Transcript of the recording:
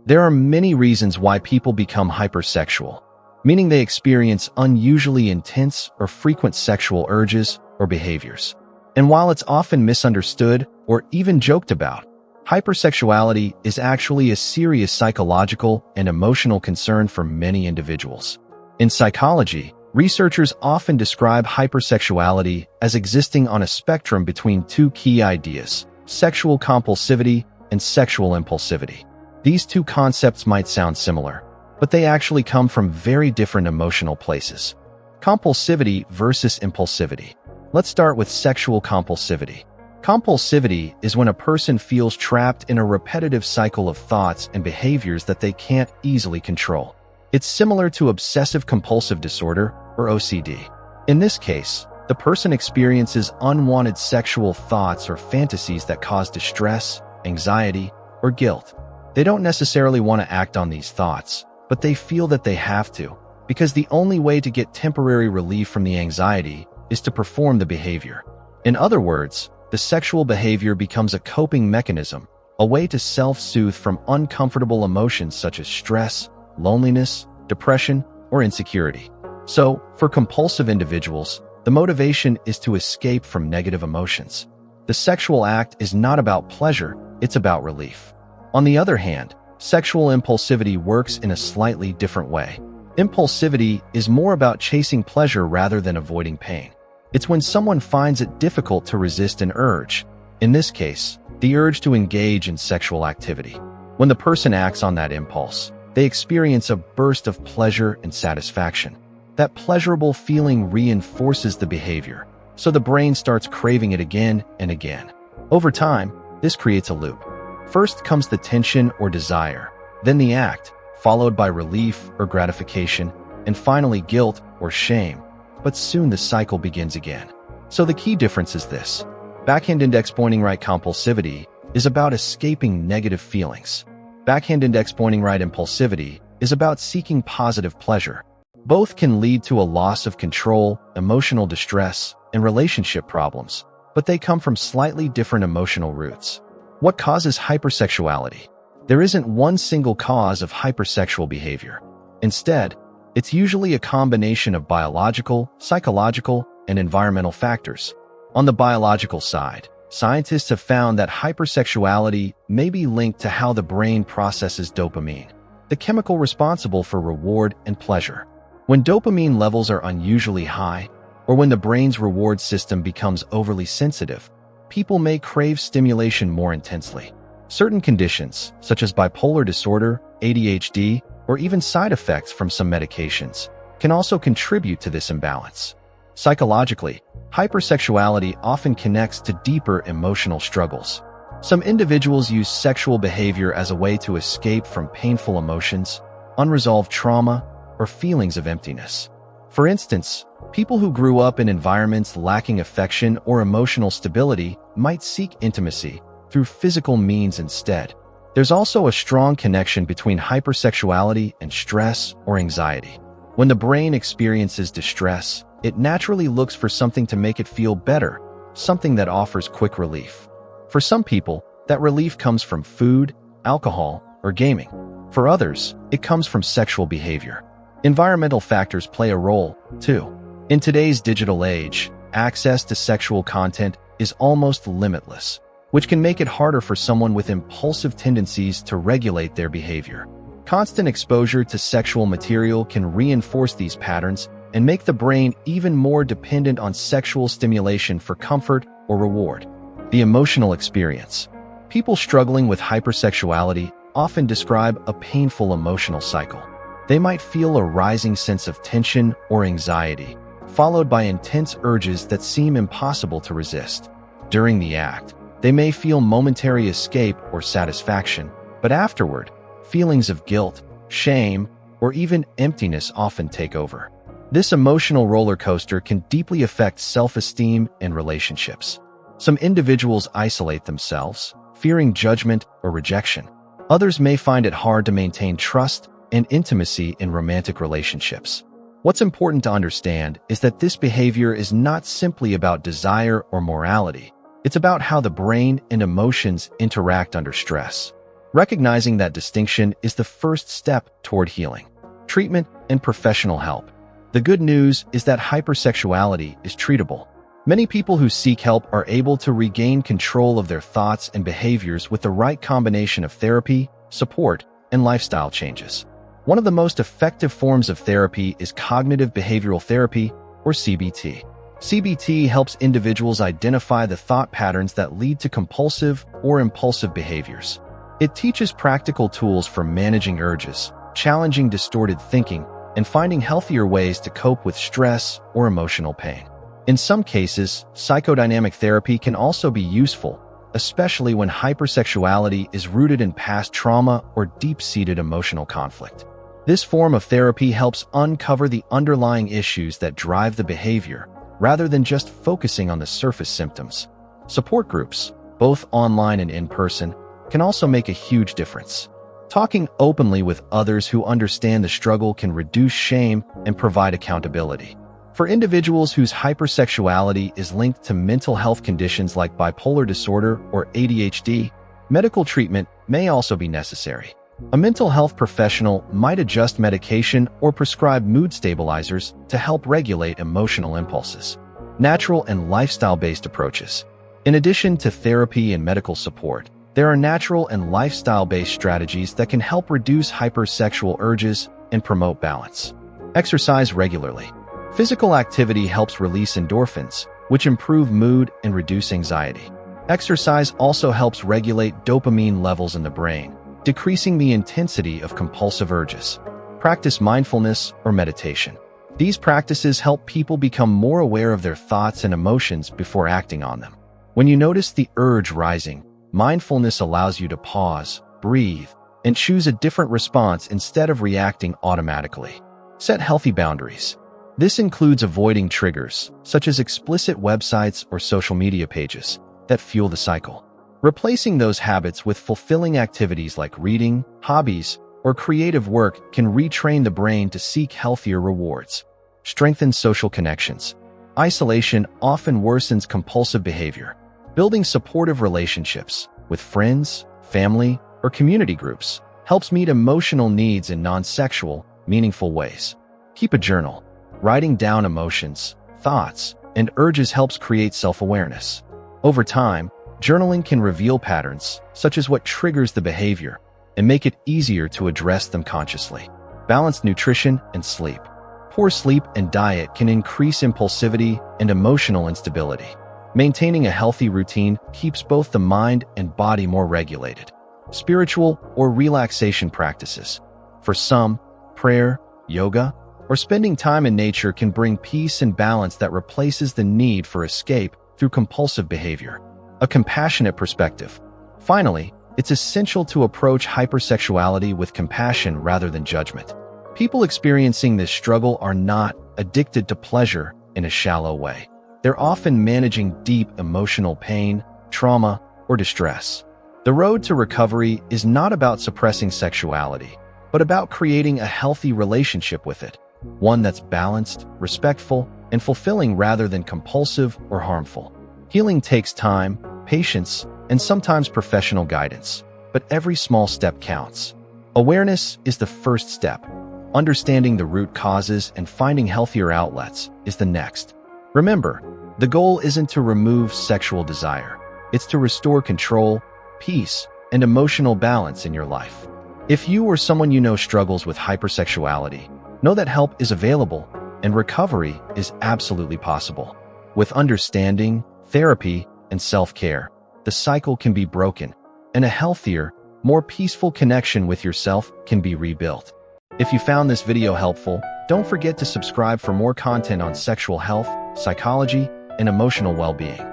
There are many reasons why people become hypersexual, meaning they experience unusually intense or frequent sexual urges or behaviors. And while it's often misunderstood or even joked about, hypersexuality is actually a serious psychological and emotional concern for many individuals. In psychology, researchers often describe hypersexuality as existing on a spectrum between two key ideas: sexual compulsivity and sexual impulsivity. These two concepts might sound similar, but they actually come from very different emotional places. Compulsivity versus impulsivity. Let's start with sexual compulsivity. Compulsivity is when a person feels trapped in a repetitive cycle of thoughts and behaviors that they can't easily control. It's similar to obsessive-compulsive disorder, or OCD. In this case, the person experiences unwanted sexual thoughts or fantasies that cause distress, anxiety, or guilt. They don't necessarily want to act on these thoughts, but they feel that they have to, because the only way to get temporary relief from the anxiety is to perform the behavior. In other words, the sexual behavior becomes a coping mechanism, a way to self-soothe from uncomfortable emotions such as stress, loneliness, depression, or insecurity. So, for compulsive individuals, the motivation is to escape from negative emotions. The sexual act is not about pleasure, it's about relief. On the other hand, sexual impulsivity works in a slightly different way. Impulsivity is more about chasing pleasure rather than avoiding pain. It's when someone finds it difficult to resist an urge, in this case, the urge to engage in sexual activity. When the person acts on that impulse, they experience a burst of pleasure and satisfaction. That pleasurable feeling reinforces the behavior, so the brain starts craving it again and again. Over time, this creates a loop. First comes the tension or desire, then the act, followed by relief or gratification, and finally guilt or shame. But soon the cycle begins again. So the key difference is this. Backhand index pointing right compulsivity is about escaping negative feelings. Backhand index pointing right impulsivity is about seeking positive pleasure. Both can lead to a loss of control, emotional distress, and relationship problems, but they come from slightly different emotional roots. What causes hypersexuality? There isn't one single cause of hypersexual behavior. Instead, it's usually a combination of biological, psychological, and environmental factors. On the biological side, scientists have found that hypersexuality may be linked to how the brain processes dopamine, the chemical responsible for reward and pleasure. When dopamine levels are unusually high, or when the brain's reward system becomes overly sensitive, people may crave stimulation more intensely. Certain conditions, such as bipolar disorder, ADHD, or even side effects from some medications, can also contribute to this imbalance. Psychologically, hypersexuality often connects to deeper emotional struggles. Some individuals use sexual behavior as a way to escape from painful emotions, unresolved trauma, or feelings of emptiness. For instance, people who grew up in environments lacking affection or emotional stability might seek intimacy through physical means instead. There's also a strong connection between hypersexuality and stress or anxiety. When the brain experiences distress, it naturally looks for something to make it feel better, something that offers quick relief. For some people, that relief comes from food, alcohol, or gaming. For others, it comes from sexual behavior. Environmental factors play a role, too. In today's digital age, access to sexual content is almost limitless, which can make it harder for someone with impulsive tendencies to regulate their behavior. Constant exposure to sexual material can reinforce these patterns and make the brain even more dependent on sexual stimulation for comfort or reward. The emotional experience. People struggling with hypersexuality often describe a painful emotional cycle. They might feel a rising sense of tension or anxiety, followed by intense urges that seem impossible to resist. During the act, they may feel momentary escape or satisfaction, but afterward, feelings of guilt, shame, or even emptiness often take over. This emotional roller coaster can deeply affect self-esteem and relationships. Some individuals isolate themselves, fearing judgment or rejection. Others may find it hard to maintain trust and intimacy in romantic relationships. What's important to understand is that this behavior is not simply about desire or morality. It's about how the brain and emotions interact under stress. Recognizing that distinction is the first step toward healing, treatment, and professional help. The good news is that hypersexuality is treatable. Many people who seek help are able to regain control of their thoughts and behaviors with the right combination of therapy, support, and lifestyle changes. One of the most effective forms of therapy is cognitive behavioral therapy, or CBT. CBT helps individuals identify the thought patterns that lead to compulsive or impulsive behaviors. It teaches practical tools for managing urges, challenging distorted thinking, and finding healthier ways to cope with stress or emotional pain. In some cases, psychodynamic therapy can also be useful, especially when hypersexuality is rooted in past trauma or deep-seated emotional conflict. This form of therapy helps uncover the underlying issues that drive the behavior, rather than just focusing on the surface symptoms. Support groups, both online and in person, can also make a huge difference. Talking openly with others who understand the struggle can reduce shame and provide accountability. For individuals whose hypersexuality is linked to mental health conditions like bipolar disorder or ADHD, medical treatment may also be necessary. A mental health professional might adjust medication or prescribe mood stabilizers to help regulate emotional impulses. Natural and lifestyle-based approaches. In addition to therapy and medical support, there are natural and lifestyle-based strategies that can help reduce hypersexual urges and promote balance. Exercise regularly. Physical activity helps release endorphins, which improve mood and reduce anxiety. Exercise also helps regulate dopamine levels in the brain, decreasing the intensity of compulsive urges. Practice mindfulness or meditation. These practices help people become more aware of their thoughts and emotions before acting on them. When you notice the urge rising, mindfulness allows you to pause, breathe, and choose a different response instead of reacting automatically. Set healthy boundaries. This includes avoiding triggers, such as explicit websites or social media pages, that fuel the cycle. Replacing those habits with fulfilling activities like reading, hobbies, or creative work can retrain the brain to seek healthier rewards. Strengthen social connections. Isolation often worsens compulsive behavior. Building supportive relationships with friends, family, or community groups helps meet emotional needs in non-sexual, meaningful ways. Keep a journal. Writing down emotions, thoughts, and urges helps create self-awareness. Over time, journaling can reveal patterns, such as what triggers the behavior, and make it easier to address them consciously. Balanced nutrition and sleep. Poor sleep and diet can increase impulsivity and emotional instability. Maintaining a healthy routine keeps both the mind and body more regulated. Spiritual or relaxation practices. For some, prayer, yoga, or spending time in nature can bring peace and balance that replaces the need for escape through compulsive behavior. A compassionate perspective. Finally, it's essential to approach hypersexuality with compassion rather than judgment. People experiencing this struggle are not addicted to pleasure in a shallow way. They're often managing deep emotional pain, trauma, or distress. The road to recovery is not about suppressing sexuality, but about creating a healthy relationship with it. One that's balanced, respectful, and fulfilling rather than compulsive or harmful. Healing takes time, patience, and sometimes professional guidance, but every small step counts. Awareness is the first step. Understanding the root causes and finding healthier outlets is the next. Remember, the goal isn't to remove sexual desire. It's to restore control, peace, and emotional balance in your life. If you or someone you know struggles with hypersexuality, know that help is available and recovery is absolutely possible. With understanding, therapy, and self-care, the cycle can be broken, and a healthier, more peaceful connection with yourself can be rebuilt. If you found this video helpful, don't forget to subscribe for more content on sexual health, psychology, and emotional well-being.